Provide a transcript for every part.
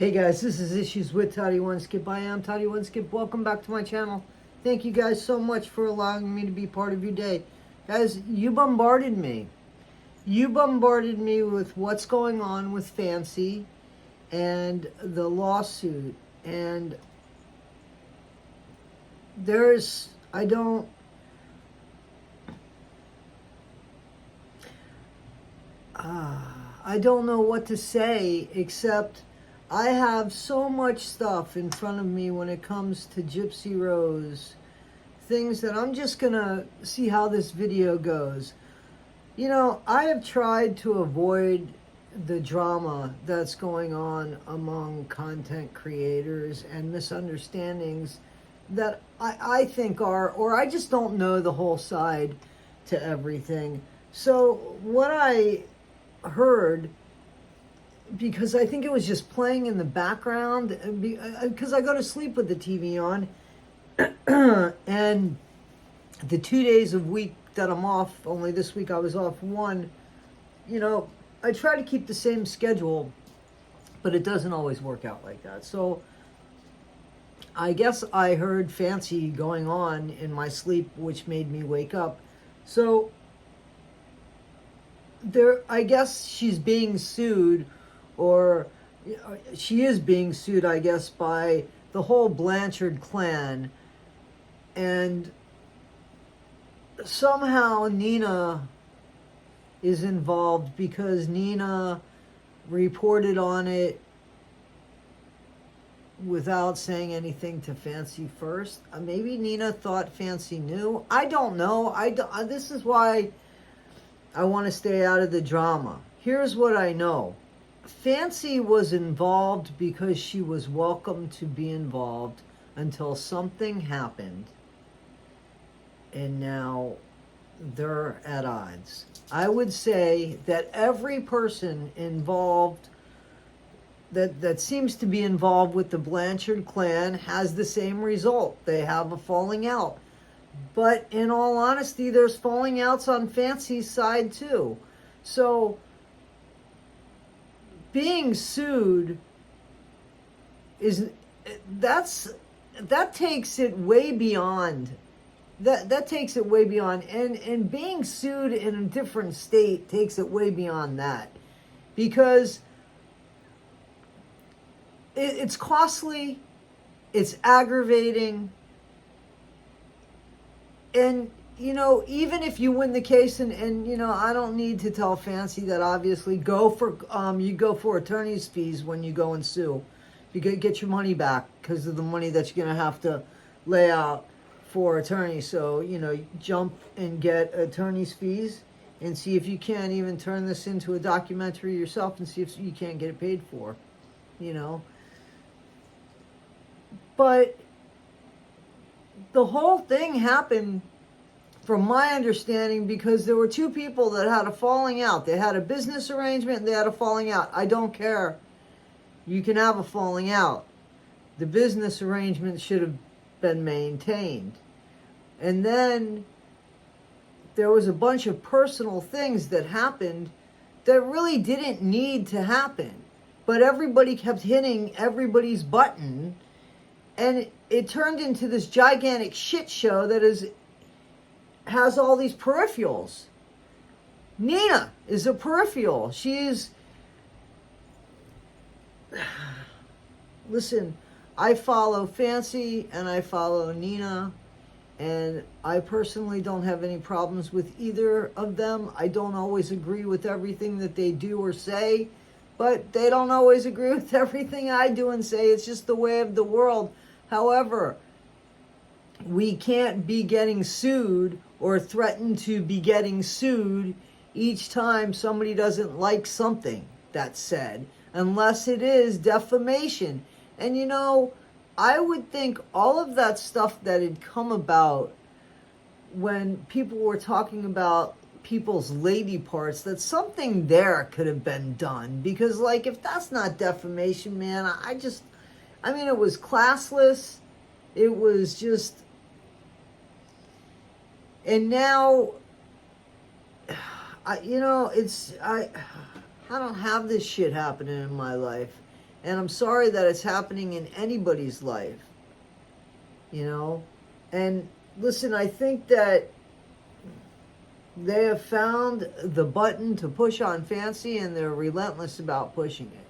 Hey guys, this is Issues with Toddy One Skip. I am Toddy One Skip. Welcome back to my channel. Thank you guys so much for allowing me to be part of your day. Guys, you bombarded me. You bombarded me with what's going on with Fancy and the lawsuit. And I don't know what to say except I have so much stuff in front of me when it comes to Gypsy Rose. Things that I'm just gonna see how this video goes. You know, I have tried to avoid the drama that's going on among content creators and misunderstandings that I think are, or I just don't know the whole side to everything. So what I heard, because I think it was just playing in the background, because I go to sleep with the TV on, and the 2 days of week that I'm off, only this week I was off one, you know, I try to keep the same schedule, but it doesn't always work out like that. So I guess I heard Fancy going on in my sleep, which made me wake up. So I guess she's being sued, or she is being sued, I guess, by the whole Blanchard clan. And somehow Nina is involved because Nina reported on it without saying anything to Fancy first. Maybe Nina thought Fancy knew. I don't know. This is why I want to stay out of the drama. Here's what I know. Fancy was involved because she was welcome to be involved until something happened. And now they're at odds. I would say that every person involved that seems to be involved with the Blanchard clan has the same result. They have a falling out. But in all honesty, there's falling outs on Fancy's side too. So being sued that takes it way beyond. That takes it way beyond. And being sued in a different state takes it way beyond that. Because it's costly, it's aggravating, and you know, even if you win the case, and you know, I don't need to tell Fancy that obviously you go for attorney's fees when you go and sue. You get your money back because of the money that you're gonna have to lay out for attorneys. So, you know, jump and get attorney's fees and see if you can't even turn this into a documentary yourself and see if you can't get it paid for, you know. But the whole thing happened, from my understanding, because there were two people that had a falling out. They had a business arrangement and they had a falling out. I don't care. You can have a falling out. The business arrangement should have been maintained. And then there was a bunch of personal things that happened that really didn't need to happen. But everybody kept hitting everybody's button. And it turned into this gigantic shit show that has all these peripherals. Nina is a peripheral. Listen, I follow Fancy and I follow Nina, and I personally don't have any problems with either of them. I don't always agree with everything that they do or say, but they don't always agree with everything I do and say. It's just the way of the world. However, we can't be getting sued or threaten to be getting sued each time somebody doesn't like something that's said, unless it is defamation. And you know, I would think all of that stuff that had come about when people were talking about people's lady parts, that something there could have been done. Because, like, if that's not defamation, man, I mean, it was classless. It was just... And now, I don't have this shit happening in my life. And I'm sorry that it's happening in anybody's life, you know. And listen, I think that they have found the button to push on Fancy, and they're relentless about pushing it.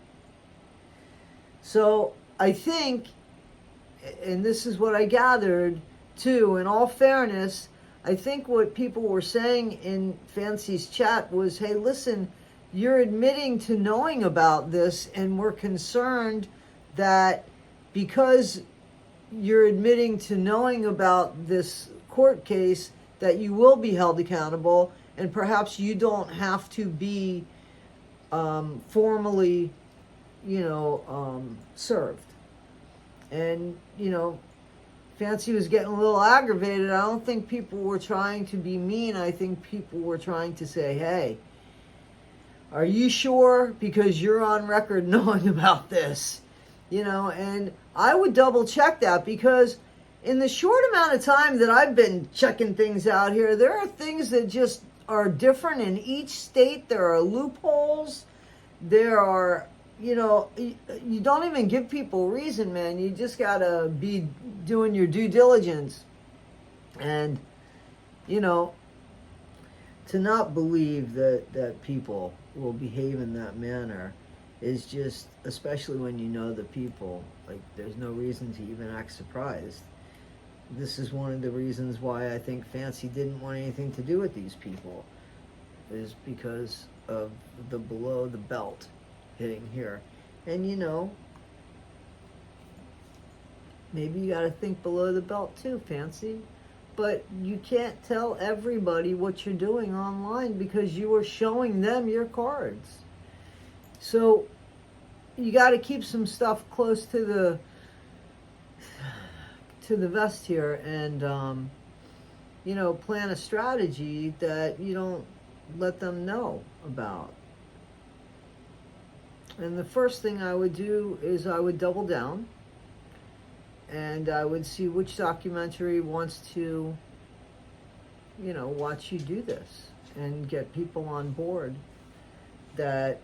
So I think, and this is what I gathered too, in all fairness, I think what people were saying in Fancy's chat was, hey, listen, you're admitting to knowing about this, and we're concerned that because you're admitting to knowing about this court case, that you will be held accountable, and perhaps you don't have to be formally, served. And, Fancy was getting a little aggravated. I don't think people were trying to be mean. I think people were trying to say, hey, are you sure? Because you're on record knowing about this. And I would double check that, because in the short amount of time that I've been checking things out here, there are things that just are different in each state. There are loopholes. There are, you don't even give people reason, man. You just got to be doing your due diligence. And, to not believe that people will behave in that manner is just, especially when you know the people, like, there's no reason to even act surprised. This is one of the reasons why I think Fancy didn't want anything to do with these people, is because of the below the belt hitting here. And maybe you got to think below the belt too, Fancy. But you can't tell everybody what you're doing online, because you are showing them your cards. So you got to keep some stuff close to the vest here, and plan a strategy that you don't let them know about. And the first thing I would do is I would double down, and I would see which documentary wants to watch you do this, and get people on board that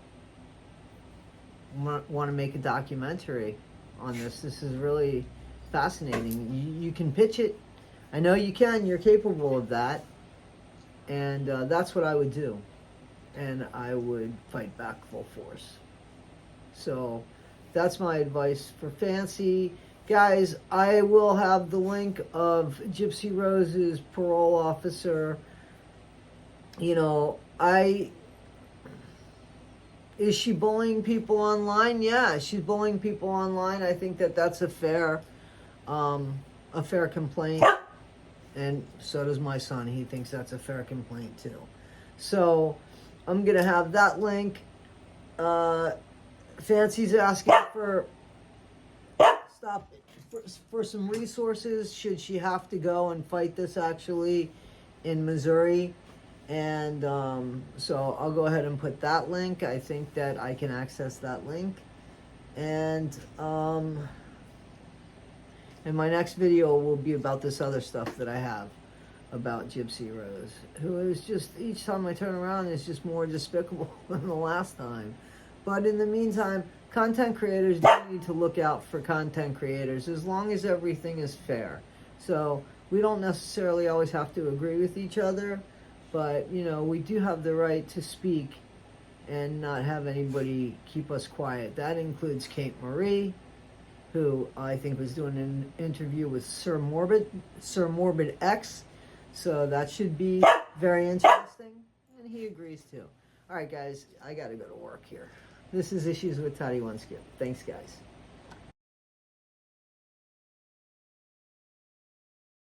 want to make a documentary on this. This is really fascinating. You can pitch it. I know you can. You're capable of that. And that's what I would do. And I would fight back full force. So that's my advice for Fancy. Guys, I will have the link of Gypsy Rose's parole officer. Is she bullying people online? Yeah, she's bullying people online. I think that's a fair complaint. And so does my son. He thinks that's a fair complaint too. So I'm going to have that link. Fancy's asking for some resources should she have to go and fight this actually in Missouri. And so I'll go ahead and put that link. I think that I can access that link. And my next video will be about this other stuff that I have about Gypsy Rose, who is just, each time I turn around, is just more despicable than the last time. But in the meantime, content creators do need to look out for content creators, as long as everything is fair. So we don't necessarily always have to agree with each other, but we do have the right to speak and not have anybody keep us quiet. That includes Kate Marie, who I think was doing an interview with Sir Morbid X. So that should be very interesting. And he agrees too. All right, guys, I got to go to work here. This is Issues with Toddy One Skip. Thanks, guys.